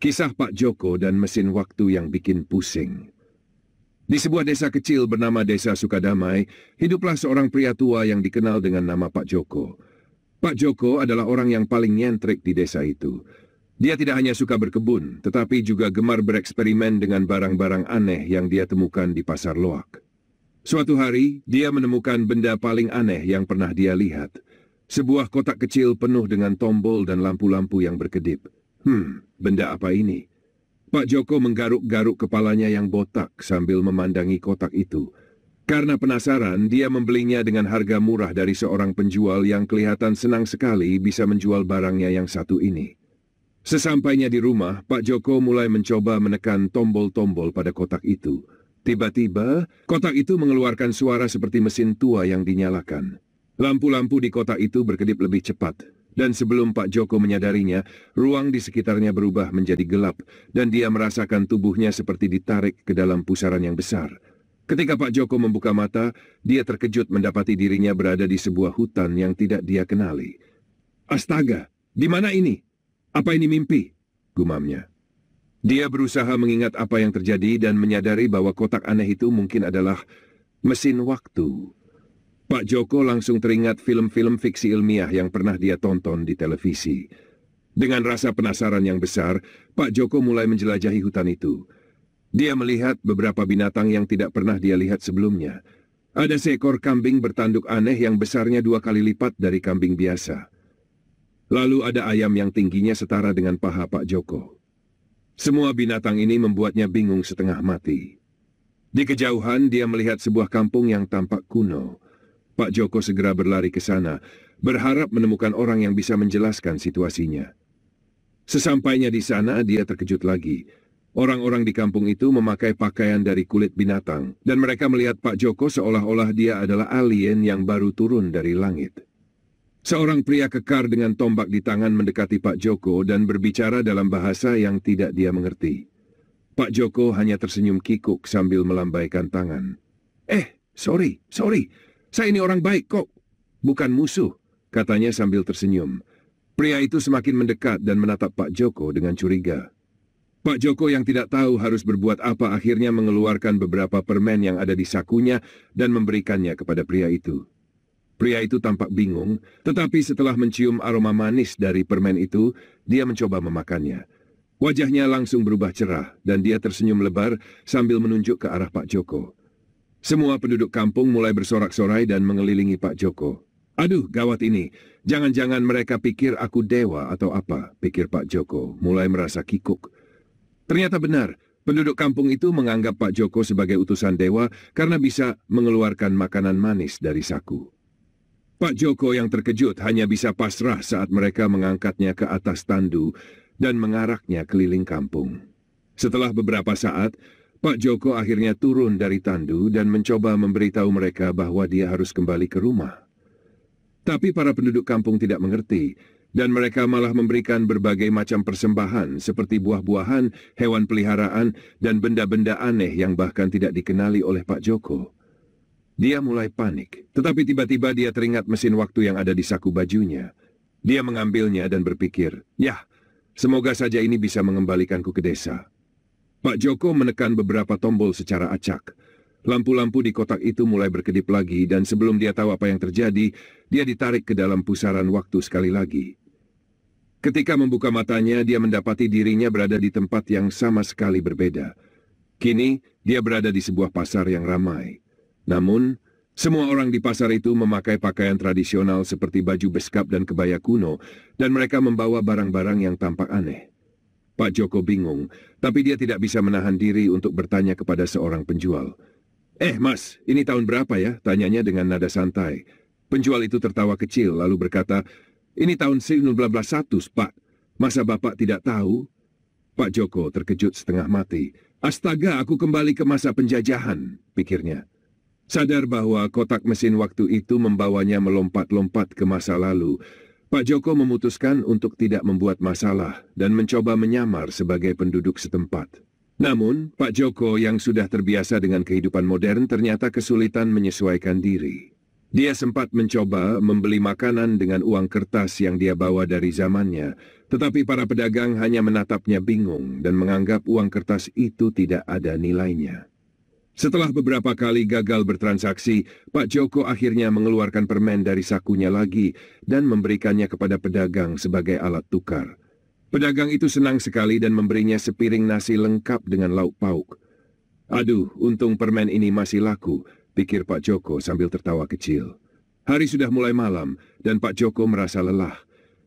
Kisah Pak Joko dan mesin waktu yang bikin pusing. Di sebuah desa kecil bernama Desa Sukadamai, hiduplah seorang pria tua yang dikenal dengan nama Pak Joko. Pak Joko adalah orang yang paling nyentrik di desa itu. Dia tidak hanya suka berkebun, tetapi juga gemar bereksperimen dengan barang-barang aneh yang dia temukan di pasar loak. Suatu hari, dia menemukan benda paling aneh yang pernah dia lihat. Sebuah kotak kecil penuh dengan tombol dan lampu-lampu yang berkedip. Benda apa ini? Pak Joko menggaruk-garuk kepalanya yang botak sambil memandangi kotak itu. Karena penasaran, dia membelinya dengan harga murah dari seorang penjual yang kelihatan senang sekali bisa menjual barangnya yang satu ini. Sesampainya di rumah, Pak Joko mulai mencoba menekan tombol-tombol pada kotak itu. Tiba-tiba, kotak itu mengeluarkan suara seperti mesin tua yang dinyalakan. Lampu-lampu di kotak itu berkedip lebih cepat. Dan sebelum Pak Joko menyadarinya, ruang di sekitarnya berubah menjadi gelap dan dia merasakan tubuhnya seperti ditarik ke dalam pusaran yang besar. Ketika Pak Joko membuka mata, dia terkejut mendapati dirinya berada di sebuah hutan yang tidak dia kenali. Astaga, di mana ini? Apa ini mimpi? Gumamnya. Dia berusaha mengingat apa yang terjadi dan menyadari bahwa kotak aneh itu mungkin adalah mesin waktu. Pak Joko langsung teringat film-film fiksi ilmiah yang pernah dia tonton di televisi. Dengan rasa penasaran yang besar, Pak Joko mulai menjelajahi hutan itu. Dia melihat beberapa binatang yang tidak pernah dia lihat sebelumnya. Ada seekor kambing bertanduk aneh yang besarnya 2 kali lipat dari kambing biasa. Lalu ada ayam yang tingginya setara dengan paha Pak Joko. Semua binatang ini membuatnya bingung setengah mati. Di kejauhan, dia melihat sebuah kampung yang tampak kuno. Pak Joko segera berlari ke sana, berharap menemukan orang yang bisa menjelaskan situasinya. Sesampainya di sana, dia terkejut lagi. Orang-orang di kampung itu memakai pakaian dari kulit binatang, dan mereka melihat Pak Joko seolah-olah dia adalah alien yang baru turun dari langit. Seorang pria kekar dengan tombak di tangan mendekati Pak Joko dan berbicara dalam bahasa yang tidak dia mengerti. Pak Joko hanya tersenyum kikuk sambil melambaikan tangan. Sorry. Saya ini orang baik kok, bukan musuh, katanya sambil tersenyum. Pria itu semakin mendekat dan menatap Pak Joko dengan curiga. Pak Joko yang tidak tahu harus berbuat apa akhirnya mengeluarkan beberapa permen yang ada di sakunya dan memberikannya kepada pria itu. Pria itu tampak bingung, tetapi setelah mencium aroma manis dari permen itu, dia mencoba memakannya. Wajahnya langsung berubah cerah dan dia tersenyum lebar sambil menunjuk ke arah Pak Joko. Semua penduduk kampung mulai bersorak-sorai dan mengelilingi Pak Joko. Aduh, gawat ini. Jangan-jangan mereka pikir aku dewa atau apa, pikir Pak Joko, mulai merasa kikuk. Ternyata benar, penduduk kampung itu menganggap Pak Joko sebagai utusan dewa karena bisa mengeluarkan makanan manis dari saku. Pak Joko yang terkejut hanya bisa pasrah saat mereka mengangkatnya ke atas tandu dan mengaraknya keliling kampung. Setelah beberapa saat, Pak Joko akhirnya turun dari tandu dan mencoba memberitahu mereka bahwa dia harus kembali ke rumah. Tapi para penduduk kampung tidak mengerti, dan mereka malah memberikan berbagai macam persembahan seperti buah-buahan, hewan peliharaan, dan benda-benda aneh yang bahkan tidak dikenali oleh Pak Joko. Dia mulai panik, tetapi tiba-tiba dia teringat mesin waktu yang ada di saku bajunya. Dia mengambilnya dan berpikir, semoga saja ini bisa mengembalikanku ke desa. Pak Joko menekan beberapa tombol secara acak. Lampu-lampu di kotak itu mulai berkedip lagi dan sebelum dia tahu apa yang terjadi, dia ditarik ke dalam pusaran waktu sekali lagi. Ketika membuka matanya, dia mendapati dirinya berada di tempat yang sama sekali berbeda. Kini, dia berada di sebuah pasar yang ramai. Namun, semua orang di pasar itu memakai pakaian tradisional seperti baju beskap dan kebaya kuno, dan mereka membawa barang-barang yang tampak aneh. Pak Joko bingung, tapi dia tidak bisa menahan diri untuk bertanya kepada seorang penjual. Mas, ini tahun berapa ya? Tanyanya dengan nada santai. Penjual itu tertawa kecil lalu berkata, ini tahun 1900, Pak. Masa Bapak tidak tahu? Pak Joko terkejut setengah mati. Astaga, aku kembali ke masa penjajahan, pikirnya. Sadar bahwa kotak mesin waktu itu membawanya melompat-lompat ke masa lalu, Pak Joko memutuskan untuk tidak membuat masalah dan mencoba menyamar sebagai penduduk setempat. Namun, Pak Joko yang sudah terbiasa dengan kehidupan modern ternyata kesulitan menyesuaikan diri. Dia sempat mencoba membeli makanan dengan uang kertas yang dia bawa dari zamannya, tetapi para pedagang hanya menatapnya bingung dan menganggap uang kertas itu tidak ada nilainya. Setelah beberapa kali gagal bertransaksi, Pak Joko akhirnya mengeluarkan permen dari sakunya lagi dan memberikannya kepada pedagang sebagai alat tukar. Pedagang itu senang sekali dan memberinya sepiring nasi lengkap dengan lauk pauk. Aduh, untung permen ini masih laku, pikir Pak Joko sambil tertawa kecil. Hari sudah mulai malam dan Pak Joko merasa lelah.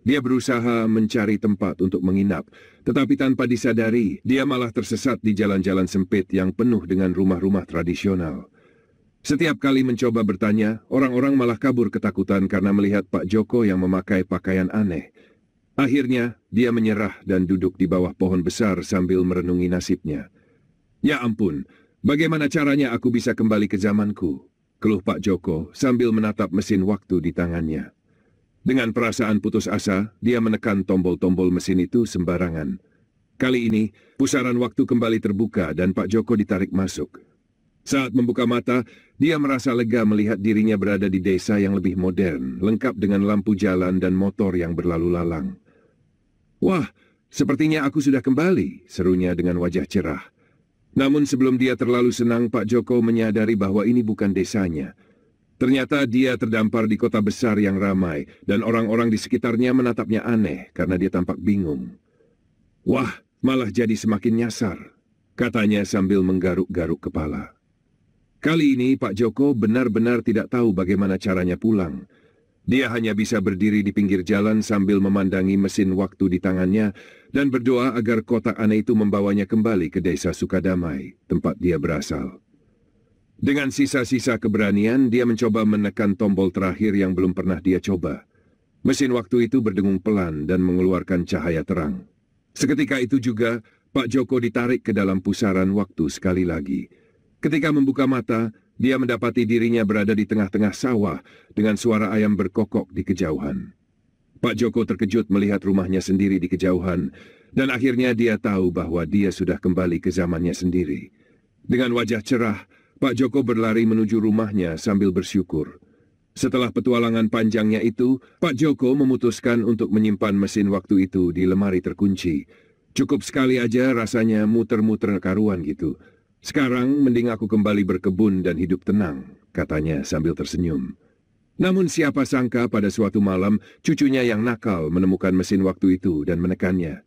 Dia berusaha mencari tempat untuk menginap, tetapi tanpa disadari, dia malah tersesat di jalan-jalan sempit yang penuh dengan rumah-rumah tradisional. Setiap kali mencoba bertanya, orang-orang malah kabur ketakutan karena melihat Pak Joko yang memakai pakaian aneh. Akhirnya, dia menyerah dan duduk di bawah pohon besar sambil merenungi nasibnya. Ya ampun, bagaimana caranya aku bisa kembali ke zamanku? Keluh Pak Joko sambil menatap mesin waktu di tangannya. Dengan perasaan putus asa, dia menekan tombol-tombol mesin itu sembarangan. Kali ini, pusaran waktu kembali terbuka dan Pak Joko ditarik masuk. Saat membuka mata, dia merasa lega melihat dirinya berada di desa yang lebih modern, lengkap dengan lampu jalan dan motor yang berlalu lalang. Wah, sepertinya aku sudah kembali, serunya dengan wajah cerah. Namun sebelum dia terlalu senang, Pak Joko menyadari bahwa ini bukan desanya. Ternyata dia terdampar di kota besar yang ramai, dan orang-orang di sekitarnya menatapnya aneh karena dia tampak bingung. Wah, malah jadi semakin nyasar, katanya sambil menggaruk-garuk kepala. Kali ini Pak Joko benar-benar tidak tahu bagaimana caranya pulang. Dia hanya bisa berdiri di pinggir jalan sambil memandangi mesin waktu di tangannya dan berdoa agar kotak aneh itu membawanya kembali ke desa Sukadamai, tempat dia berasal. Dengan sisa-sisa keberanian, dia mencoba menekan tombol terakhir yang belum pernah dia coba. Mesin waktu itu berdengung pelan dan mengeluarkan cahaya terang. Seketika itu juga, Pak Joko ditarik ke dalam pusaran waktu sekali lagi. Ketika membuka mata, dia mendapati dirinya berada di tengah-tengah sawah dengan suara ayam berkokok di kejauhan. Pak Joko terkejut melihat rumahnya sendiri di kejauhan, dan akhirnya dia tahu bahwa dia sudah kembali ke zamannya sendiri. Dengan wajah cerah, Pak Joko berlari menuju rumahnya sambil bersyukur. Setelah petualangan panjangnya itu, Pak Joko memutuskan untuk menyimpan mesin waktu itu di lemari terkunci. Cukup sekali aja rasanya muter-muter karuan gitu. Sekarang mending aku kembali berkebun dan hidup tenang, katanya sambil tersenyum. Namun siapa sangka pada suatu malam, cucunya yang nakal menemukan mesin waktu itu dan menekannya.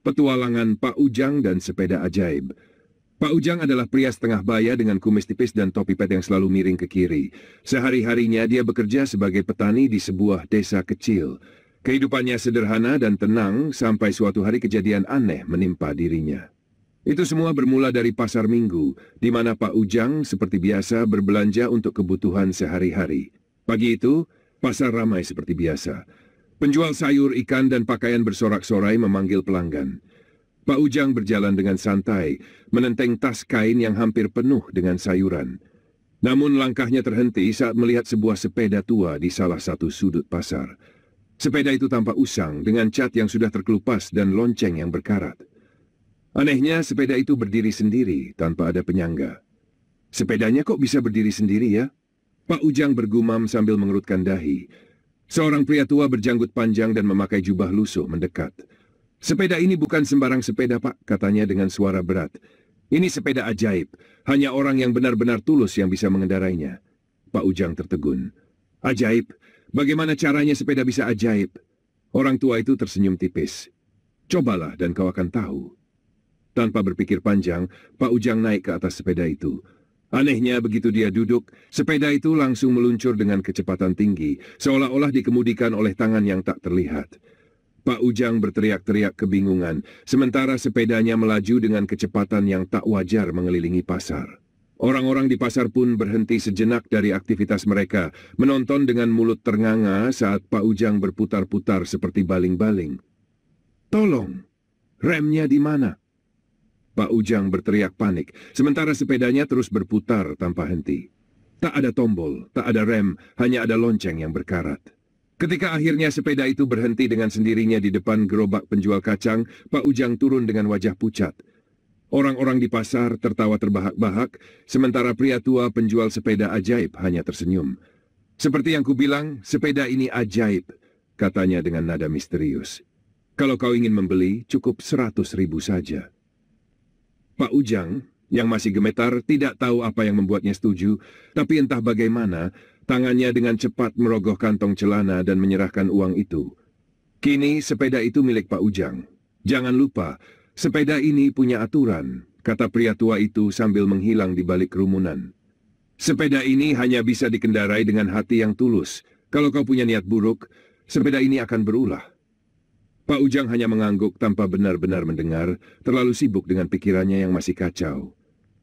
Petualangan Pak Ujang dan sepeda ajaib. Pak Ujang adalah pria setengah baya dengan kumis tipis dan topi pet yang selalu miring ke kiri. Sehari-harinya dia bekerja sebagai petani di sebuah desa kecil. Kehidupannya sederhana dan tenang sampai suatu hari kejadian aneh menimpa dirinya. Itu semua bermula dari pasar minggu, di mana Pak Ujang seperti biasa berbelanja untuk kebutuhan sehari-hari. Pagi itu, pasar ramai seperti biasa. Penjual sayur, ikan, dan pakaian bersorak-sorai memanggil pelanggan. Pak Ujang berjalan dengan santai, menenteng tas kain yang hampir penuh dengan sayuran. Namun langkahnya terhenti saat melihat sebuah sepeda tua di salah satu sudut pasar. Sepeda itu tampak usang dengan cat yang sudah terkelupas dan lonceng yang berkarat. Anehnya, sepeda itu berdiri sendiri tanpa ada penyangga. Sepedanya kok bisa berdiri sendiri ya? Pak Ujang bergumam sambil mengerutkan dahi. Seorang pria tua berjanggut panjang dan memakai jubah lusuh mendekat. Sepeda ini bukan sembarang sepeda, Pak, katanya dengan suara berat. Ini sepeda ajaib. Hanya orang yang benar-benar tulus yang bisa mengendarainya. Pak Ujang tertegun. Ajaib? Bagaimana caranya sepeda bisa ajaib? Orang tua itu tersenyum tipis. Cobalah dan kau akan tahu. Tanpa berpikir panjang, Pak Ujang naik ke atas sepeda itu. Anehnya begitu dia duduk, sepeda itu langsung meluncur dengan kecepatan tinggi, seolah-olah dikemudikan oleh tangan yang tak terlihat. Pak Ujang berteriak-teriak kebingungan, sementara sepedanya melaju dengan kecepatan yang tak wajar mengelilingi pasar. Orang-orang di pasar pun berhenti sejenak dari aktivitas mereka, menonton dengan mulut ternganga saat Pak Ujang berputar-putar seperti baling-baling. Tolong, remnya di mana? Pak Ujang berteriak panik, sementara sepedanya terus berputar tanpa henti. Tak ada tombol, tak ada rem, hanya ada lonceng yang berkarat. Ketika akhirnya sepeda itu berhenti dengan sendirinya di depan gerobak penjual kacang, Pak Ujang turun dengan wajah pucat. Orang-orang di pasar tertawa terbahak-bahak, sementara pria tua penjual sepeda ajaib hanya tersenyum. Seperti yang kubilang, sepeda ini ajaib, katanya dengan nada misterius. Kalau kau ingin membeli, cukup 100.000 saja. Pak Ujang, yang masih gemetar, tidak tahu apa yang membuatnya setuju, tapi entah bagaimana, tangannya dengan cepat merogoh kantong celana dan menyerahkan uang itu. Kini sepeda itu milik Pak Ujang. Jangan lupa, sepeda ini punya aturan, kata pria tua itu sambil menghilang di balik kerumunan. Sepeda ini hanya bisa dikendarai dengan hati yang tulus. Kalau kau punya niat buruk, sepeda ini akan berulah. Pak Ujang hanya mengangguk tanpa benar-benar mendengar, terlalu sibuk dengan pikirannya yang masih kacau.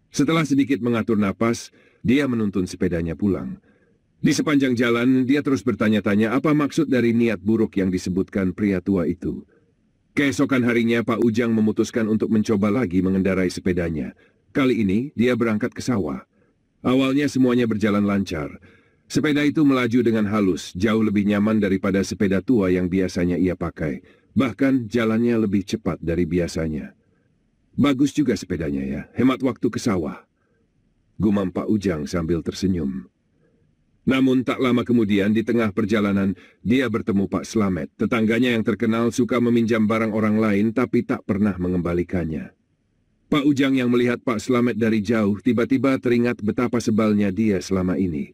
Setelah sedikit mengatur napas, dia menuntun sepedanya pulang. Di sepanjang jalan, dia terus bertanya-tanya apa maksud dari niat buruk yang disebutkan pria tua itu. Keesokan harinya, Pak Ujang memutuskan untuk mencoba lagi mengendarai sepedanya. Kali ini, dia berangkat ke sawah. Awalnya semuanya berjalan lancar. Sepeda itu melaju dengan halus, jauh lebih nyaman daripada sepeda tua yang biasanya ia pakai. Bahkan, jalannya lebih cepat dari biasanya. Bagus juga sepedanya ya, hemat waktu ke sawah. Gumam Pak Ujang sambil tersenyum. Namun tak lama kemudian di tengah perjalanan, dia bertemu Pak Slamet, tetangganya yang terkenal suka meminjam barang orang lain tapi tak pernah mengembalikannya. Pak Ujang yang melihat Pak Slamet dari jauh tiba-tiba teringat betapa sebalnya dia selama ini.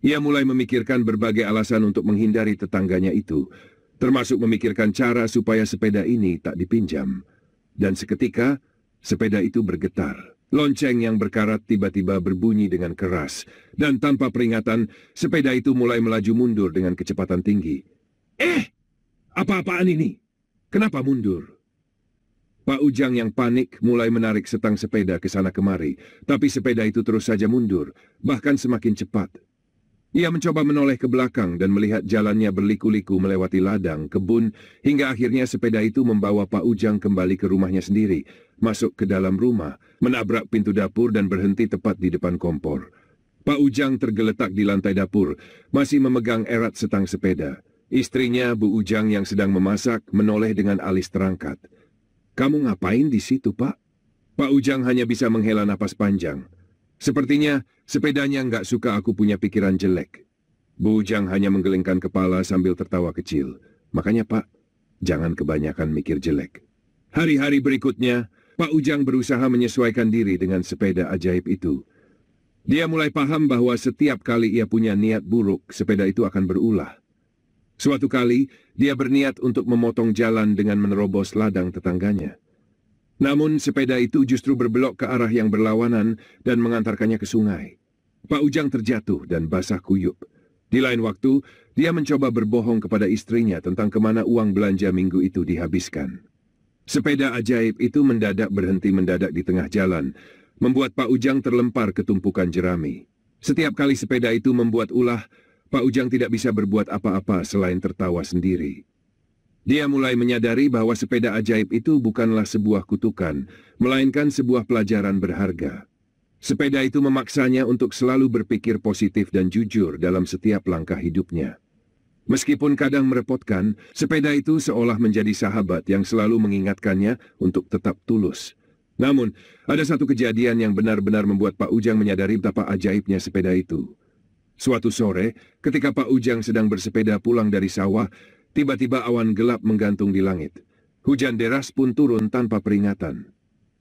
Ia mulai memikirkan berbagai alasan untuk menghindari tetangganya itu, termasuk memikirkan cara supaya sepeda ini tak dipinjam. Dan seketika, sepeda itu bergetar. Lonceng yang berkarat tiba-tiba berbunyi dengan keras, dan tanpa peringatan, sepeda itu mulai melaju mundur dengan kecepatan tinggi. Apa-apaan ini? Kenapa mundur? Pak Ujang yang panik mulai menarik setang sepeda ke sana kemari, tapi sepeda itu terus saja mundur, bahkan semakin cepat. Ia mencoba menoleh ke belakang dan melihat jalannya berliku-liku melewati ladang, kebun, hingga akhirnya sepeda itu membawa Pak Ujang kembali ke rumahnya sendiri, masuk ke dalam rumah, menabrak pintu dapur dan berhenti tepat di depan kompor. Pak Ujang tergeletak di lantai dapur, masih memegang erat setang sepeda. Istrinya, Bu Ujang yang sedang memasak, menoleh dengan alis terangkat. "Kamu ngapain di situ, Pak?" Pak Ujang hanya bisa menghela napas panjang. Sepertinya, sepedanya nggak suka aku punya pikiran jelek. Bu Ujang hanya menggelengkan kepala sambil tertawa kecil. Makanya, Pak, jangan kebanyakan mikir jelek. Hari-hari berikutnya, Pak Ujang berusaha menyesuaikan diri dengan sepeda ajaib itu. Dia mulai paham bahwa setiap kali ia punya niat buruk, sepeda itu akan berulah. Suatu kali, dia berniat untuk memotong jalan dengan menerobos ladang tetangganya. Namun sepeda itu justru berbelok ke arah yang berlawanan dan mengantarkannya ke sungai. Pak Ujang terjatuh dan basah kuyup. Di lain waktu, dia mencoba berbohong kepada istrinya tentang kemana uang belanja minggu itu dihabiskan. Sepeda ajaib itu mendadak berhenti mendadak di tengah jalan, membuat Pak Ujang terlempar ke tumpukan jerami. Setiap kali sepeda itu membuat ulah, Pak Ujang tidak bisa berbuat apa-apa selain tertawa sendiri. Dia mulai menyadari bahwa sepeda ajaib itu bukanlah sebuah kutukan, melainkan sebuah pelajaran berharga. Sepeda itu memaksanya untuk selalu berpikir positif dan jujur dalam setiap langkah hidupnya. Meskipun kadang merepotkan, sepeda itu seolah menjadi sahabat yang selalu mengingatkannya untuk tetap tulus. Namun, ada satu kejadian yang benar-benar membuat Pak Ujang menyadari betapa ajaibnya sepeda itu. Suatu sore, ketika Pak Ujang sedang bersepeda pulang dari sawah, tiba-tiba awan gelap menggantung di langit. Hujan deras pun turun tanpa peringatan.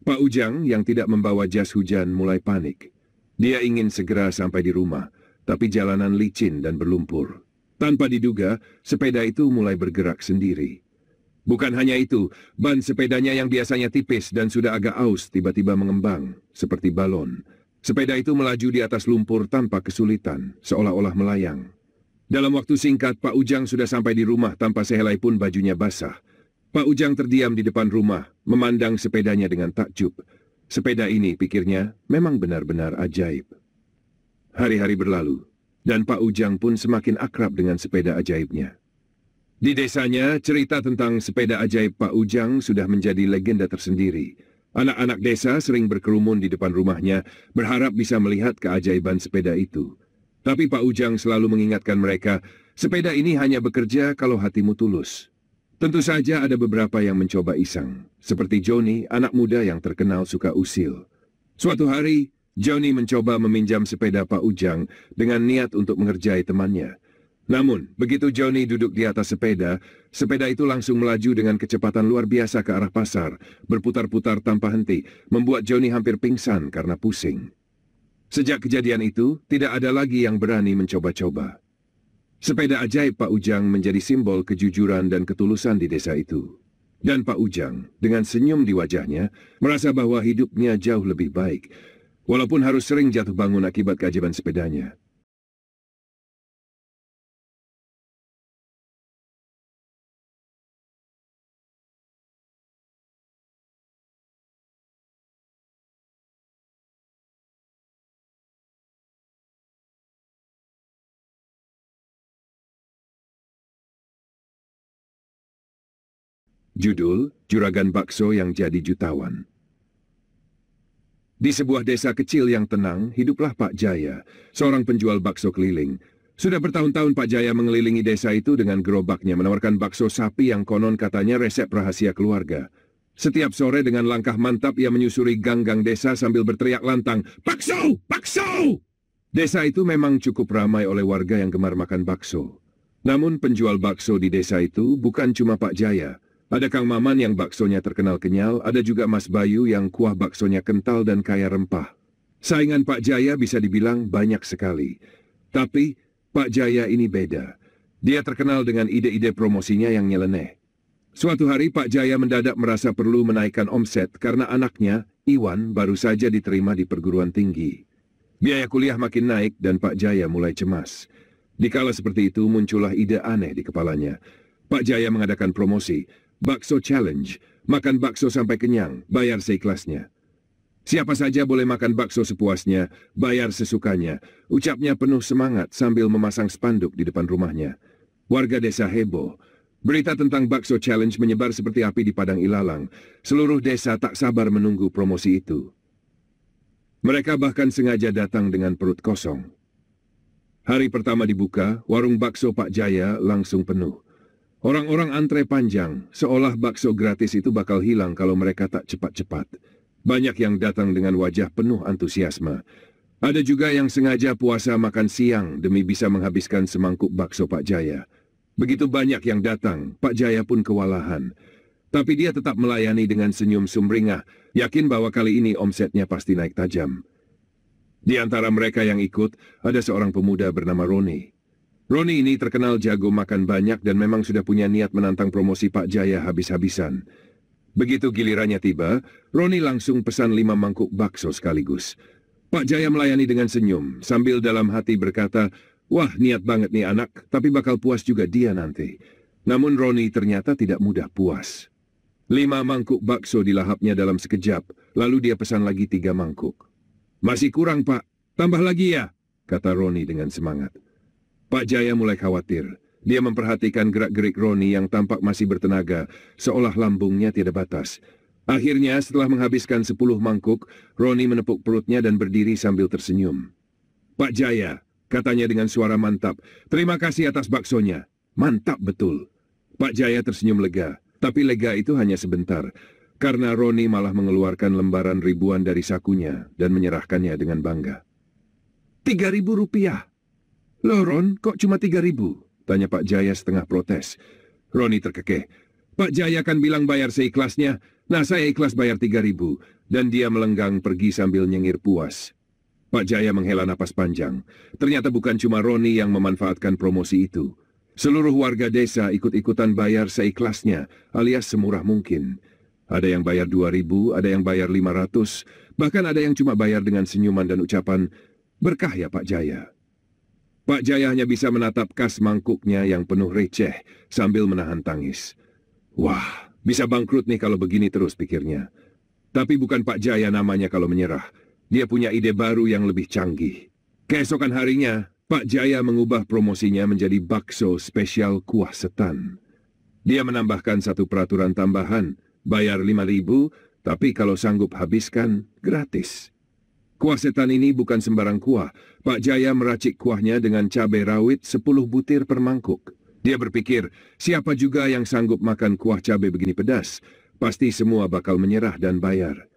Pak Ujang yang tidak membawa jas hujan mulai panik. Dia ingin segera sampai di rumah, tapi jalanan licin dan berlumpur. Tanpa diduga, sepeda itu mulai bergerak sendiri. Bukan hanya itu, ban sepedanya yang biasanya tipis dan sudah agak aus tiba-tiba mengembang, seperti balon. Sepeda itu melaju di atas lumpur tanpa kesulitan, seolah-olah melayang. Dalam waktu singkat, Pak Ujang sudah sampai di rumah tanpa sehelai pun bajunya basah. Pak Ujang terdiam di depan rumah, memandang sepedanya dengan takjub. Sepeda ini, pikirnya, memang benar-benar ajaib. Hari-hari berlalu, dan Pak Ujang pun semakin akrab dengan sepeda ajaibnya. Di desanya, cerita tentang sepeda ajaib Pak Ujang sudah menjadi legenda tersendiri. Anak-anak desa sering berkerumun di depan rumahnya, berharap bisa melihat keajaiban sepeda itu. Tapi Pak Ujang selalu mengingatkan mereka, sepeda ini hanya bekerja kalau hatimu tulus. Tentu saja ada beberapa yang mencoba iseng, seperti Johnny, anak muda yang terkenal suka usil. Suatu hari, Johnny mencoba meminjam sepeda Pak Ujang dengan niat untuk mengerjai temannya. Namun, begitu Johnny duduk di atas sepeda, sepeda itu langsung melaju dengan kecepatan luar biasa ke arah pasar, berputar-putar tanpa henti, membuat Johnny hampir pingsan karena pusing. Sejak kejadian itu, tidak ada lagi yang berani mencoba-coba. Sepeda ajaib Pak Ujang menjadi simbol kejujuran dan ketulusan di desa itu. Dan Pak Ujang, dengan senyum di wajahnya, merasa bahwa hidupnya jauh lebih baik, walaupun harus sering jatuh bangun akibat keajaiban sepedanya. Judul, Juragan Bakso yang Jadi Jutawan. Di sebuah desa kecil yang tenang, hiduplah Pak Jaya, seorang penjual bakso keliling. Sudah bertahun-tahun Pak Jaya mengelilingi desa itu dengan gerobaknya menawarkan bakso sapi yang konon katanya resep rahasia keluarga. Setiap sore dengan langkah mantap ia menyusuri gang-gang desa sambil berteriak lantang, "Bakso! Bakso!" Desa itu memang cukup ramai oleh warga yang gemar makan bakso. Namun penjual bakso di desa itu bukan cuma Pak Jaya. Ada Kang Maman yang baksonya terkenal kenyal, ada juga Mas Bayu yang kuah baksonya kental dan kaya rempah. Saingan Pak Jaya bisa dibilang banyak sekali. Tapi Pak Jaya ini beda. Dia terkenal dengan ide-ide promosinya yang nyeleneh. Suatu hari Pak Jaya mendadak merasa perlu menaikkan omset karena anaknya, Iwan, baru saja diterima di perguruan tinggi. Biaya kuliah makin naik dan Pak Jaya mulai cemas. Dikala seperti itu muncullah ide aneh di kepalanya. Pak Jaya mengadakan promosi, Bakso Challenge, makan bakso sampai kenyang, bayar seikhlasnya. Siapa saja boleh makan bakso sepuasnya, bayar sesukanya, ucapnya penuh semangat sambil memasang spanduk di depan rumahnya. Warga desa heboh. Berita tentang Bakso Challenge menyebar seperti api di padang ilalang. Seluruh desa tak sabar menunggu promosi itu. Mereka bahkan sengaja datang dengan perut kosong. Hari pertama dibuka, warung bakso Pak Jaya langsung penuh. Orang-orang antre panjang, seolah bakso gratis itu bakal hilang kalau mereka tak cepat-cepat. Banyak yang datang dengan wajah penuh antusiasme. Ada juga yang sengaja puasa makan siang demi bisa menghabiskan semangkuk bakso Pak Jaya. Begitu banyak yang datang, Pak Jaya pun kewalahan. Tapi dia tetap melayani dengan senyum sumringah, yakin bahwa kali ini omsetnya pasti naik tajam. Di antara mereka yang ikut, ada seorang pemuda bernama Roni. Roni ini terkenal jago makan banyak dan memang sudah punya niat menantang promosi Pak Jaya habis-habisan. Begitu gilirannya tiba, Roni langsung pesan 5 mangkuk bakso sekaligus. Pak Jaya melayani dengan senyum, sambil dalam hati berkata, "Wah, niat banget nih anak, tapi bakal puas juga dia nanti." Namun Roni ternyata tidak mudah puas. 5 mangkuk bakso dilahapnya dalam sekejap, lalu dia pesan lagi 3 mangkuk. "Masih kurang, Pak. Tambah lagi ya," kata Roni dengan semangat. Pak Jaya mulai khawatir. Dia memperhatikan gerak-gerik Roni yang tampak masih bertenaga, seolah lambungnya tiada batas. Akhirnya, setelah menghabiskan 10 mangkuk, Roni menepuk perutnya dan berdiri sambil tersenyum. "Pak Jaya," katanya dengan suara mantap, "terima kasih atas baksonya. Mantap betul." Pak Jaya tersenyum lega, tapi lega itu hanya sebentar, karena Roni malah mengeluarkan lembaran ribuan dari sakunya dan menyerahkannya dengan bangga. "Rp3.000. Loh Ron, kok cuma 3.000? Tanya Pak Jaya setengah protes. Roni terkekeh. "Pak Jaya kan bilang bayar seikhlasnya. Nah, saya ikhlas bayar 3.000. Dan dia melenggang pergi sambil nyengir puas. Pak Jaya menghela napas panjang. Ternyata bukan cuma Roni yang memanfaatkan promosi itu. Seluruh warga desa ikut-ikutan bayar seikhlasnya, alias semurah mungkin. Ada yang bayar 2.000, ada yang bayar 500, bahkan ada yang cuma bayar dengan senyuman dan ucapan, "Berkah ya Pak Jaya." Pak Jaya hanya bisa menatap kas mangkuknya yang penuh receh sambil menahan tangis. Wah, bisa bangkrut nih kalau begini terus, pikirnya. Tapi bukan Pak Jaya namanya kalau menyerah. Dia punya ide baru yang lebih canggih. Keesokan harinya, Pak Jaya mengubah promosinya menjadi bakso spesial kuah setan. Dia menambahkan satu peraturan tambahan, bayar 5.000, tapi kalau sanggup habiskan, gratis. Kuah setan ini bukan sembarang kuah. Pak Jaya meracik kuahnya dengan cabai rawit 10 butir per mangkuk. Dia berpikir, siapa juga yang sanggup makan kuah cabai begini pedas? Pasti semua bakal menyerah dan bayar.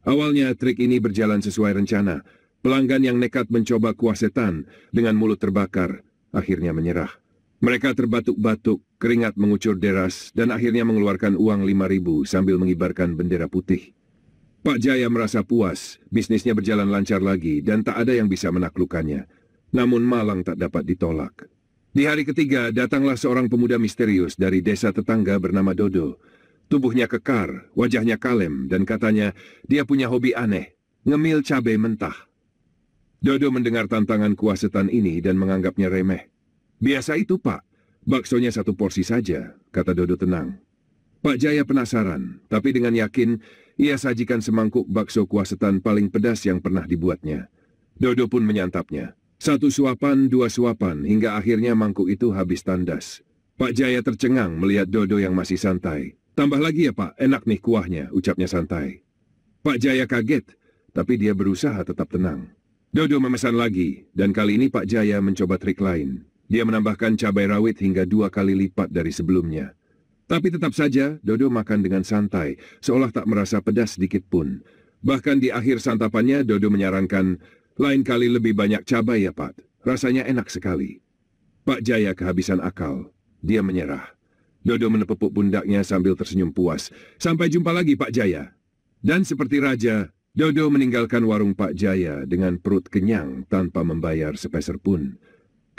Awalnya trik ini berjalan sesuai rencana. Pelanggan yang nekat mencoba kuah setan dengan mulut terbakar, akhirnya menyerah. Mereka terbatuk-batuk, keringat mengucur deras, dan akhirnya mengeluarkan uang 5.000 sambil mengibarkan bendera putih. Pak Jaya merasa puas, bisnisnya berjalan lancar lagi dan tak ada yang bisa menaklukkannya. Namun malang tak dapat ditolak. Di hari ketiga, datanglah seorang pemuda misterius dari desa tetangga bernama Dodo. Tubuhnya kekar, wajahnya kalem, dan katanya dia punya hobi aneh, ngemil cabai mentah. Dodo mendengar tantangan kuah setan ini dan menganggapnya remeh. Biasa itu, Pak. Baksonya 1 porsi saja, kata Dodo tenang. Pak Jaya penasaran, tapi dengan yakin ia sajikan semangkuk bakso kuah setan paling pedas yang pernah dibuatnya. Dodo pun menyantapnya. 1 suapan, 2 suapan, hingga akhirnya mangkuk itu habis tandas. Pak Jaya tercengang melihat Dodo yang masih santai. Tambah lagi ya, Pak, enak nih kuahnya, ucapnya santai. Pak Jaya kaget, tapi dia berusaha tetap tenang. Dodo memesan lagi, dan kali ini Pak Jaya mencoba trik lain. Dia menambahkan cabai rawit hingga 2 kali lipat dari sebelumnya. Tapi tetap saja, Dodo makan dengan santai, seolah tak merasa pedas sedikit pun. Bahkan di akhir santapannya, Dodo menyarankan, lain kali lebih banyak cabai ya, Pak. Rasanya enak sekali. Pak Jaya kehabisan akal. Dia menyerah. Dodo menepuk pundaknya sambil tersenyum puas. Sampai jumpa lagi, Pak Jaya. Dan seperti raja, Dodo meninggalkan warung Pak Jaya dengan perut kenyang tanpa membayar sepeser pun.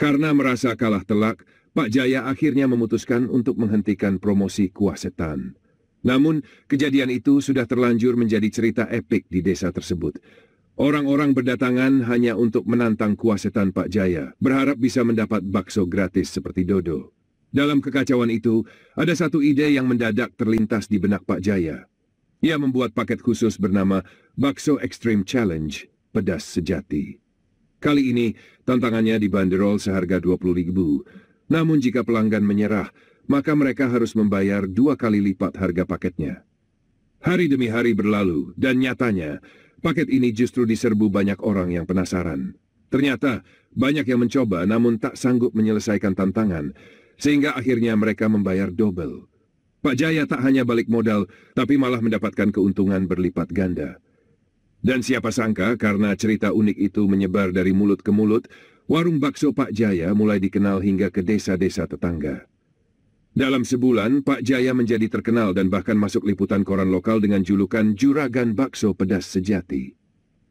Karena merasa kalah telak, Pak Jaya akhirnya memutuskan untuk menghentikan promosi kuah setan. Namun, kejadian itu sudah terlanjur menjadi cerita epik di desa tersebut. Orang-orang berdatangan hanya untuk menantang kuah setan Pak Jaya, berharap bisa mendapat bakso gratis seperti Dodo. Dalam kekacauan itu, ada satu ide yang mendadak terlintas di benak Pak Jaya. Ia membuat paket khusus bernama Bakso Extreme Challenge, pedas sejati. Kali ini, tantangannya dibanderol seharga 20.000. Namun jika pelanggan menyerah, maka mereka harus membayar 2 kali lipat harga paketnya. Hari demi hari berlalu, dan nyatanya, paket ini justru diserbu banyak orang yang penasaran. Ternyata, banyak yang mencoba namun tak sanggup menyelesaikan tantangan, sehingga akhirnya mereka membayar double. Pak Jaya tak hanya balik modal, tapi malah mendapatkan keuntungan berlipat ganda. Dan siapa sangka karena cerita unik itu menyebar dari mulut ke mulut, warung bakso Pak Jaya mulai dikenal hingga ke desa-desa tetangga. Dalam sebulan, Pak Jaya menjadi terkenal dan bahkan masuk liputan koran lokal dengan julukan Juragan Bakso Pedas Sejati.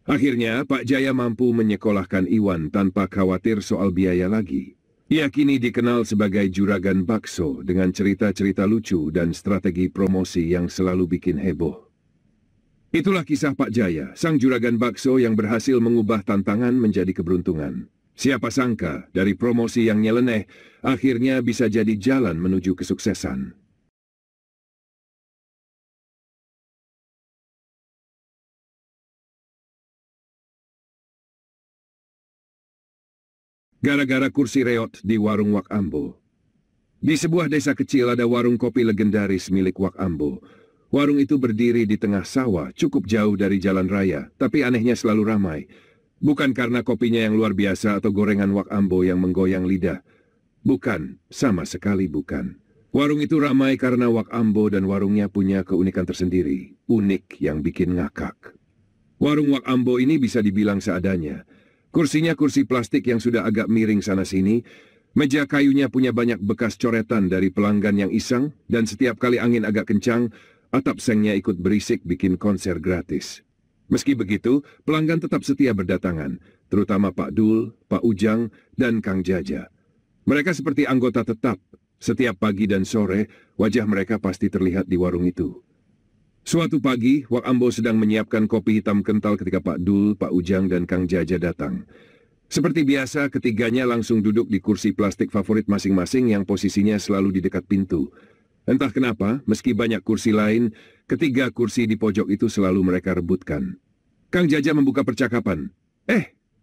Akhirnya, Pak Jaya mampu menyekolahkan Iwan tanpa khawatir soal biaya lagi. Ia kini dikenal sebagai Juragan Bakso dengan cerita-cerita lucu dan strategi promosi yang selalu bikin heboh. Itulah kisah Pak Jaya, sang Juragan Bakso yang berhasil mengubah tantangan menjadi keberuntungan. Siapa sangka, dari promosi yang nyeleneh, akhirnya bisa jadi jalan menuju kesuksesan. Gara-gara kursi reot di warung Wak Ambo. Di sebuah desa kecil ada warung kopi legendaris milik Wak Ambo. Warung itu berdiri di tengah sawah, cukup jauh dari jalan raya, tapi anehnya selalu ramai. Bukan karena kopinya yang luar biasa atau gorengan Wak Ambo yang menggoyang lidah. Bukan, sama sekali bukan. Warung itu ramai karena Wak Ambo dan warungnya punya keunikan tersendiri. Unik yang bikin ngakak. Warung Wak Ambo ini bisa dibilang seadanya. Kursinya kursi plastik yang sudah agak miring sana-sini. Meja kayunya punya banyak bekas coretan dari pelanggan yang iseng. Dan setiap kali angin agak kencang, atap sengnya ikut berisik bikin konser gratis. Meski begitu, pelanggan tetap setia berdatangan, terutama Pak Dul, Pak Ujang, dan Kang Jaja. Mereka seperti anggota tetap. Setiap pagi dan sore, wajah mereka pasti terlihat di warung itu. Suatu pagi, Wak Ambo sedang menyiapkan kopi hitam kental ketika Pak Dul, Pak Ujang, dan Kang Jaja datang. Seperti biasa, ketiganya langsung duduk di kursi plastik favorit masing-masing yang posisinya selalu di dekat pintu. Entah kenapa, meski banyak kursi lain, ketiga kursi di pojok itu selalu mereka rebutkan. Kang Jaja membuka percakapan.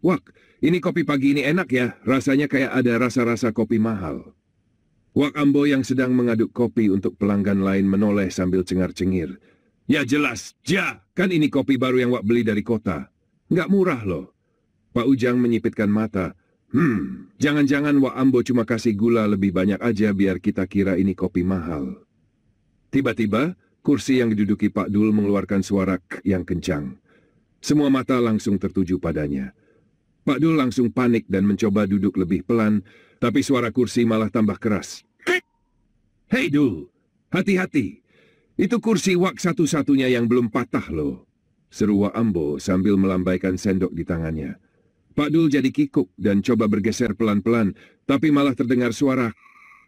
Wak, ini kopi pagi ini enak ya, rasanya kayak ada rasa-rasa kopi mahal. Wak Ambo yang sedang mengaduk kopi untuk pelanggan lain menoleh sambil cengar-cengir. Ya jelas, kan ini kopi baru yang Wak beli dari kota. nggak murah loh. Pak Ujang menyipitkan mata. Jangan-jangan Wak Ambo cuma kasih gula lebih banyak aja biar kita kira ini kopi mahal. Tiba-tiba, kursi yang diduduki Pak Dul mengeluarkan suara k yang kencang. Semua mata langsung tertuju padanya. Pak Dul langsung panik dan mencoba duduk lebih pelan, tapi suara kursi malah tambah keras. Hei Dul, hati-hati. Itu kursi Wak satu-satunya yang belum patah loh. Seru Wak Ambo sambil melambaikan sendok di tangannya. Pak Dul jadi kikuk dan coba bergeser pelan-pelan, tapi malah terdengar suara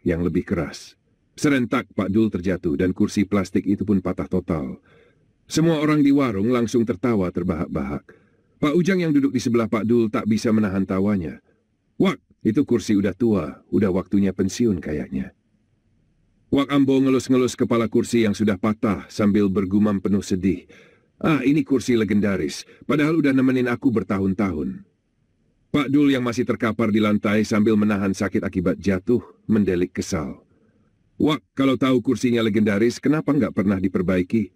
yang lebih keras. Serentak Pak Dul terjatuh dan kursi plastik itu pun patah total. Semua orang di warung langsung tertawa terbahak-bahak. Pak Ujang yang duduk di sebelah Pak Dul tak bisa menahan tawanya. Wak, itu kursi udah tua, udah waktunya pensiun kayaknya. Wak Ambo ngelus-ngelus kepala kursi yang sudah patah sambil bergumam penuh sedih. Ini kursi legendaris, padahal udah nemenin aku bertahun-tahun. Pak Dul yang masih terkapar di lantai sambil menahan sakit akibat jatuh, mendelik kesal. Wak, kalau tahu kursinya legendaris, kenapa nggak pernah diperbaiki?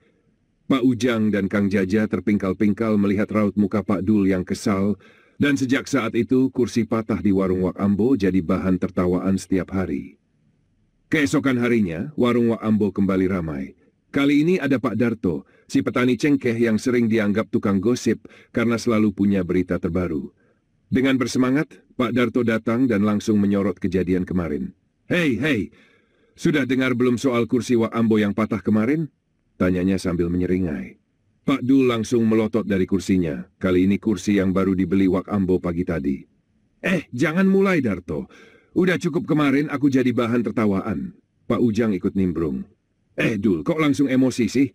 Pak Ujang dan Kang Jaja terpingkal-pingkal melihat raut muka Pak Dul yang kesal, dan sejak saat itu kursi patah di warung Wak Ambo jadi bahan tertawaan setiap hari. Keesokan harinya, warung Wak Ambo kembali ramai. Kali ini ada Pak Darto, si petani cengkeh yang sering dianggap tukang gosip karena selalu punya berita terbaru. Dengan bersemangat, Pak Darto datang dan langsung menyorot kejadian kemarin. Hei, sudah dengar belum soal kursi Wak Ambo yang patah kemarin? Tanyanya sambil menyeringai. Pak Dul langsung melotot dari kursinya. Kali ini kursi yang baru dibeli Wak Ambo pagi tadi. Jangan mulai Darto. Udah cukup kemarin aku jadi bahan tertawaan. Pak Ujang ikut nimbrung. Dul, kok langsung emosi sih?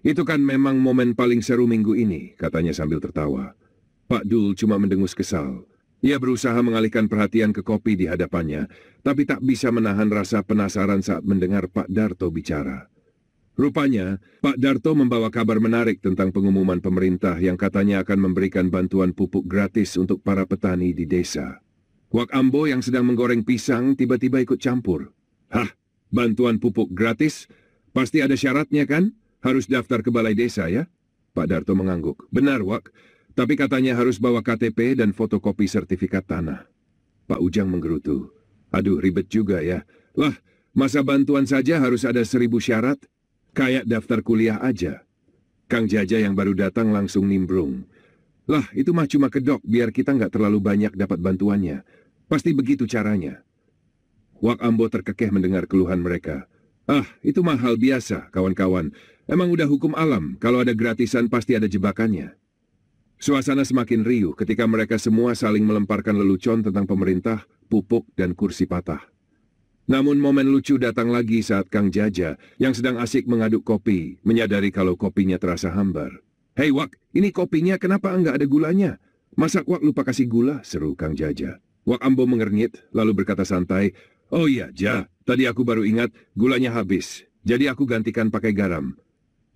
Itu kan memang momen paling seru minggu ini, katanya sambil tertawa. Pak Dul cuma mendengus kesal. Ia berusaha mengalihkan perhatian ke kopi di hadapannya, tapi tak bisa menahan rasa penasaran saat mendengar Pak Darto bicara. Rupanya, Pak Darto membawa kabar menarik tentang pengumuman pemerintah yang katanya akan memberikan bantuan pupuk gratis untuk para petani di desa. Wak Ambo yang sedang menggoreng pisang tiba-tiba ikut campur. Bantuan pupuk gratis? Pasti ada syaratnya kan? Harus daftar ke balai desa ya? Pak Darto mengangguk. Benar, Wak. Tapi katanya harus bawa KTP dan fotokopi sertifikat tanah. Pak Ujang menggerutu. Aduh, ribet juga ya. Lah, masa bantuan saja harus ada 1000 syarat? Kayak daftar kuliah aja. Kang Jaja yang baru datang langsung nimbrung. Lah, itu mah cuma kedok biar kita nggak terlalu banyak dapat bantuannya. Pasti begitu caranya. Wak Ambo terkekeh mendengar keluhan mereka. Itu mah hal biasa, kawan-kawan. Emang udah hukum alam, kalau ada gratisan pasti ada jebakannya. Suasana semakin riuh ketika mereka semua saling melemparkan lelucon tentang pemerintah, pupuk, dan kursi patah. Namun momen lucu datang lagi saat Kang Jaja, yang sedang asik mengaduk kopi, menyadari kalau kopinya terasa hambar. Hei Wak, ini kopinya kenapa enggak ada gulanya? Masa Wak lupa kasih gula? Seru Kang Jaja. Wak Ambo mengernyit, lalu berkata santai, Oh iya, Ja, tadi aku baru ingat gulanya habis, jadi aku gantikan pakai garam.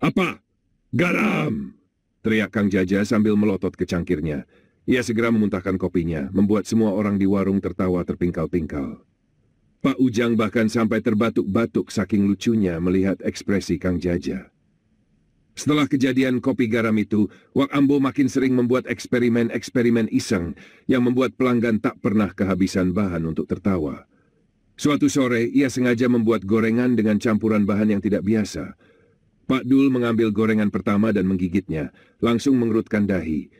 Apa? Garam! Teriak Kang Jaja sambil melotot ke cangkirnya. Ia segera memuntahkan kopinya, membuat semua orang di warung tertawa terpingkal-pingkal. Pak Ujang bahkan sampai terbatuk-batuk saking lucunya melihat ekspresi Kang Jaja. Setelah kejadian kopi garam itu, Wak Ambo makin sering membuat eksperimen-eksperimen iseng yang membuat pelanggan tak pernah kehabisan bahan untuk tertawa. Suatu sore, ia sengaja membuat gorengan dengan campuran bahan yang tidak biasa. Pak Dul mengambil gorengan pertama dan menggigitnya, langsung mengerutkan dahi.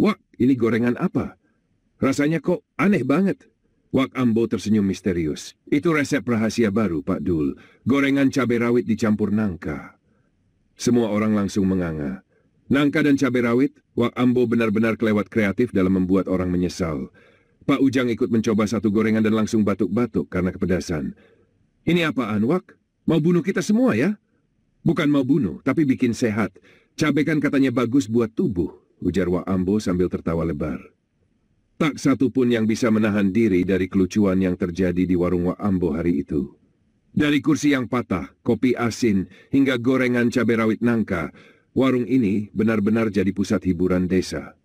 Wak, ini gorengan apa? Rasanya kok aneh banget. Wak Ambo tersenyum misterius. Itu resep rahasia baru, Pak Dul. Gorengan cabai rawit dicampur nangka. Semua orang langsung menganga. Nangka dan cabai rawit, Wak Ambo benar-benar kelewat kreatif dalam membuat orang menyesal. Pak Ujang ikut mencoba satu gorengan dan langsung batuk-batuk karena kepedasan. Ini apaan, Wak? Mau bunuh kita semua ya? Bukan mau bunuh, tapi bikin sehat. Cabai kan katanya bagus buat tubuh, ujar Wak Ambo sambil tertawa lebar. Tak satu pun yang bisa menahan diri dari kelucuan yang terjadi di warung Wak Ambo hari itu. Dari kursi yang patah, kopi asin, hingga gorengan cabai rawit nangka, warung ini benar-benar jadi pusat hiburan desa.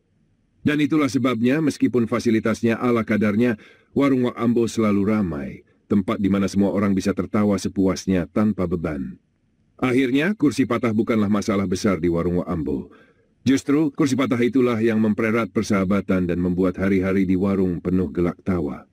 Dan itulah sebabnya meskipun fasilitasnya ala kadarnya, warung Wak Ambo selalu ramai, tempat di mana semua orang bisa tertawa sepuasnya tanpa beban. Akhirnya, kursi patah bukanlah masalah besar di warung Wak Ambo. Justru kursi patah itulah yang mempererat persahabatan dan membuat hari-hari di warung penuh gelak tawa.